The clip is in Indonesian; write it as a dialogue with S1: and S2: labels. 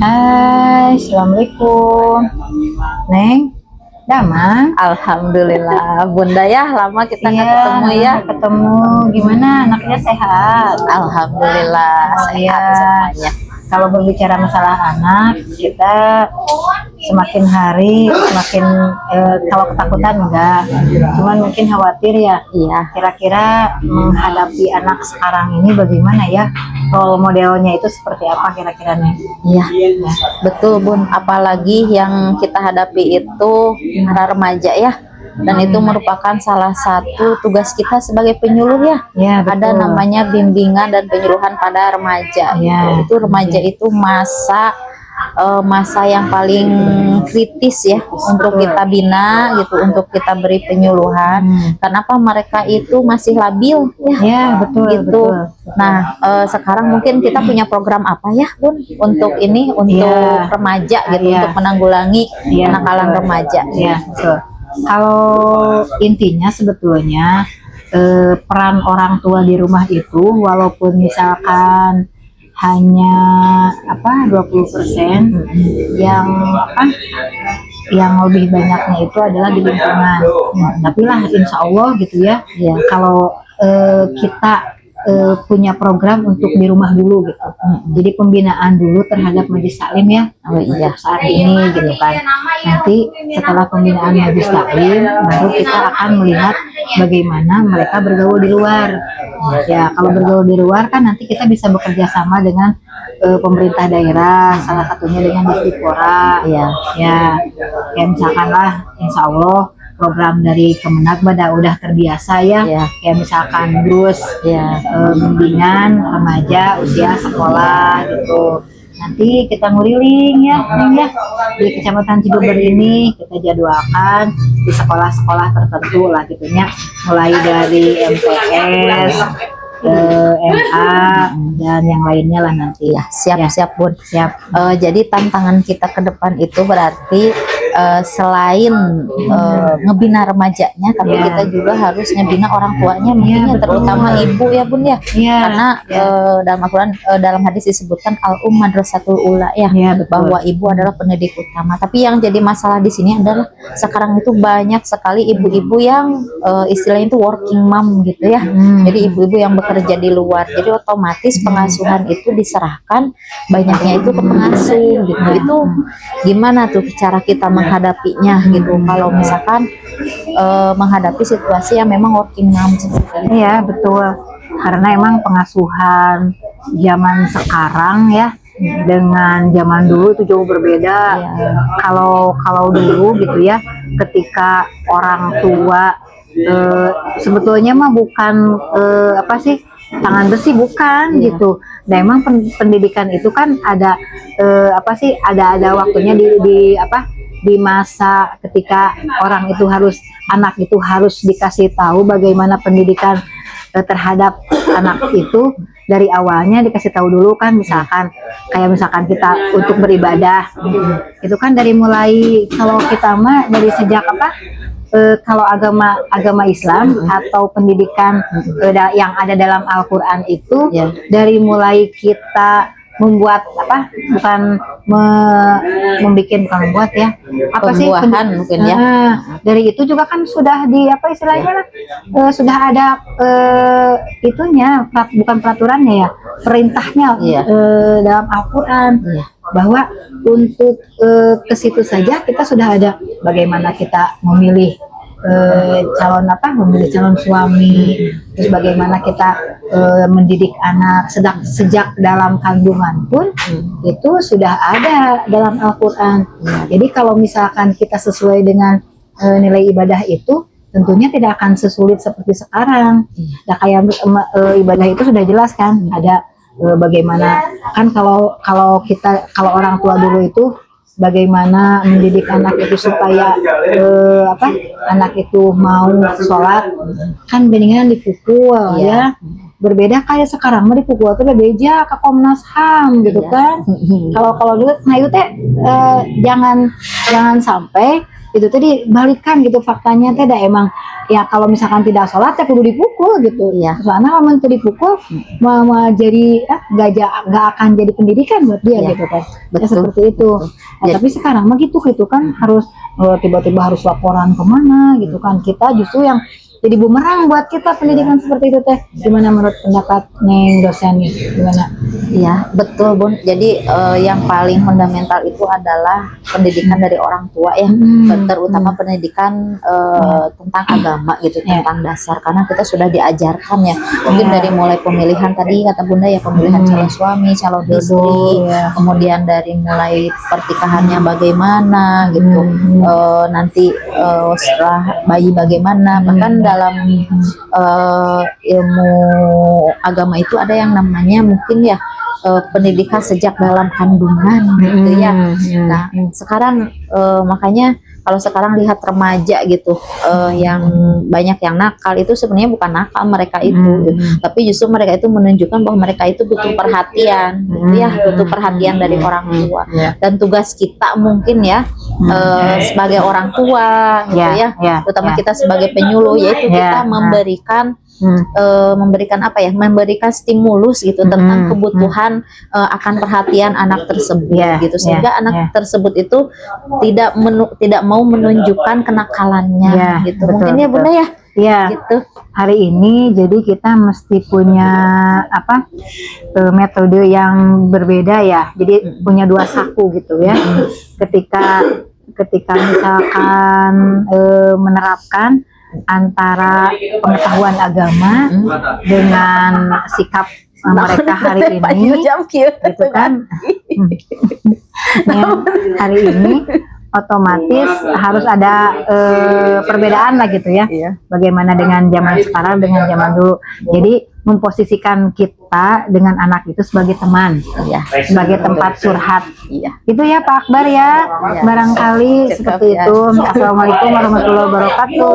S1: Hai, assalamualaikum, Neng. Dama,
S2: Alhamdulillah, Bunda ya, lama kita nggak
S1: iya,
S2: ketemu ya.
S1: ketemu. Gimana? Anaknya sehat?
S2: Alhamdulillah,
S1: Oh,
S2: sehat
S1: iya.
S2: semuanya.
S1: Kalau berbicara masalah anak, kita semakin hari semakin kalau ketakutan enggak, cuman mungkin khawatir ya.
S2: Iya,
S1: Kira-kira menghadapi anak sekarang ini bagaimana ya? Role modelnya itu seperti apa kira-kira nih?
S2: iya, betul Bun. Apalagi yang kita hadapi itu para remaja ya, dan itu merupakan salah satu tugas kita sebagai penyuluh ya.
S1: Ya,
S2: Ada
S1: betul.
S2: namanya bimbingan dan penyuluhan pada remaja.
S1: Ya.
S2: Itu remaja itu masa yang paling kritis ya untuk kita bina gitu, untuk kita beri penyuluhan. Kenapa mereka itu masih labil ya?
S1: Ya, betul,
S2: Gitu.
S1: betul.
S2: Nah, sekarang mungkin kita punya program apa ya, Bun? Untuk ini, untuk
S1: Iya.
S2: remaja gitu,
S1: Iya.
S2: untuk menanggulangi
S1: Iya,
S2: kenakalan
S1: betul.
S2: remaja.
S1: Ya, betul. Kalau intinya sebetulnya peran orang tua di rumah itu walaupun misalkan hanya 20%, yang yang lebih banyaknya itu adalah di lingkungan. Tapi lah insya Allah gitu ya,
S2: Iya.
S1: kalau kita punya program untuk di rumah dulu gitu. Jadi pembinaan dulu terhadap Majelis Taklim ya.
S2: Oh iya.
S1: Untuk saat ini gitu kan. Nanti setelah pembinaan Majelis Taklim baru kita akan melihat bagaimana mereka bergaul di luar. Ya, kalau bergaul di luar kan nanti kita bisa bekerja sama dengan pemerintah daerah, salah satunya dengan Dikpora.
S2: Iya.
S1: Ya, kayak misalkan lah, insya Allah program dari Kemenag udah terbiasa ya.
S2: Iya.
S1: Kayak misalkan terus
S2: Iya.
S1: bimbingan remaja usia sekolah gitu. Nanti kita nguriling ya, Neng ya, di Kecamatan Cibeber ini kita jadwalkan di sekolah-sekolah tertentu lah gitunya, mulai dari MTS, MA dan yang lainnya lah nanti ya.
S2: Siap-siap Bun.
S1: Siap.
S2: Jadi tantangan kita ke depan itu berarti selain ngebina remajanya, tapi
S1: Iya.
S2: kita juga harus ngebina orang tuanya, mungkin
S1: Iya,
S2: ya, terutama
S1: betul.
S2: ibu ya Bun ya.
S1: Iya.
S2: Karena dalam Al-Quran, dalam hadis disebutkan al-um madrasatul ula ya,
S1: Iya, betul.
S2: bahwa ibu adalah pendidik utama. Tapi yang jadi masalah di sini adalah sekarang itu banyak sekali ibu-ibu yang istilahnya itu working mom gitu ya. Jadi ibu-ibu yang bekerja di luar. Jadi otomatis pengasuhan itu diserahkan banyaknya itu ke pengasuh gitu. Itu gimana tuh cara kita menghadapinya gitu? Kalau misalkan menghadapi situasi yang memang working mom seperti itu.
S1: Iya, betul. Karena emang pengasuhan zaman sekarang ya dengan zaman dulu itu jauh berbeda. Kalau dulu gitu ya, ketika orang tua sebetulnya mah bukan tangan besi, bukan gitu. Dan emang pendidikan itu kan ada ada waktunya di masa ketika anak itu harus dikasih tahu bagaimana pendidikan terhadap anak itu dari awalnya dikasih tahu dulu kan, misalkan kita untuk beribadah itu kan dari mulai, kalau kita mah dari sejak kalau agama Islam atau pendidikan yang ada dalam Al-Quran itu dari mulai kita membuat membuat ya
S2: Pembuahan mungkin ya.
S1: Dari itu juga kan sudah sudah ada itunya, bukan peraturannya ya, perintahnya dalam Al-Quran bahwa untuk ke situ saja kita sudah ada bagaimana kita memilih calon suami, terus bagaimana kita mendidik anak sejak dalam kandungan pun itu sudah ada dalam Al-Quran. Jadi kalau misalkan kita sesuai dengan nilai ibadah itu, tentunya tidak akan sesulit seperti sekarang. Nah, kayak ibadah itu sudah jelas kan, ada bagaimana kan kalau orang tua dulu itu bagaimana mendidik anak itu supaya anak itu mau sholat, kan beningan dipukul ya. Berbeda kayak sekarang mah dipukul tuh bebeja ke Komnas HAM gitu kan. Kalau dulu, nah itu teh jangan sampai itu tadi balikan gitu faktanya teh dah emang ya kalau misalkan tidak sholat ya kudu dipukul gitu.
S2: Iya.
S1: Soalnya kalau itu dipukul mau jadi gak akan jadi pendidikan buat dia
S2: Iya.
S1: gitu teh. Ya,
S2: Betul.
S1: seperti itu. Nah, tapi sekarang mah gitu kan harus tiba-tiba harus laporan kemana gitu kan. Kita justru yang jadi bumerang buat kita pendidikan seperti itu teh. Gimana menurut pendapat Neng dosen nih? Gimana?
S2: Iya, betul Bun. Jadi yang paling fundamental itu adalah pendidikan dari orang tua ya, terutama pendidikan tentang agama gitu, tentang dasar. Karena kita sudah diajarkan ya, mungkin dari mulai pemilihan tadi kata Bunda ya, pemilihan calon suami, calon istri, kemudian dari mulai pertikahannya bagaimana gitu, nanti setelah bayi bagaimana, bahkan dalam ilmu agama itu ada yang namanya mungkin ya pendidikan sejak dalam kandungan gitu ya. Nah sekarang makanya kalau sekarang lihat remaja gitu yang banyak yang nakal, itu sebenarnya bukan nakal mereka itu, tapi justru mereka itu menunjukkan bahwa mereka itu butuh perhatian gitu ya, butuh perhatian dari orang tua. Dan tugas kita mungkin ya sebagai orang tua gitu ya, terutama kita sebagai penyuluh, yaitu kita memberikan apa ya, memberikan stimulus gitu tentang kebutuhan akan perhatian anak tersebut gitu, sehingga anak tersebut itu tidak mau menunjukkan kenakalannya gitu.
S1: Betul,
S2: mungkin ya Bunda ya.
S1: Iya.
S2: Gitu.
S1: Hari ini jadi kita mesti punya metode yang berbeda ya. Jadi punya dua saku gitu ya. Ketika misalkan menerapkan antara pengetahuan agama dengan sikap mereka hari ini, gitu kan? Hari ini otomatis harus ada perbedaan lah gitu ya. Bagaimana dengan zaman sekarang dengan zaman dulu. Jadi memposisikan kita dengan anak itu sebagai teman, sebagai tempat curhat. Itu ya Pak Akbar ya. Barangkali seperti itu. Assalamualaikum warahmatullahi wabarakatuh.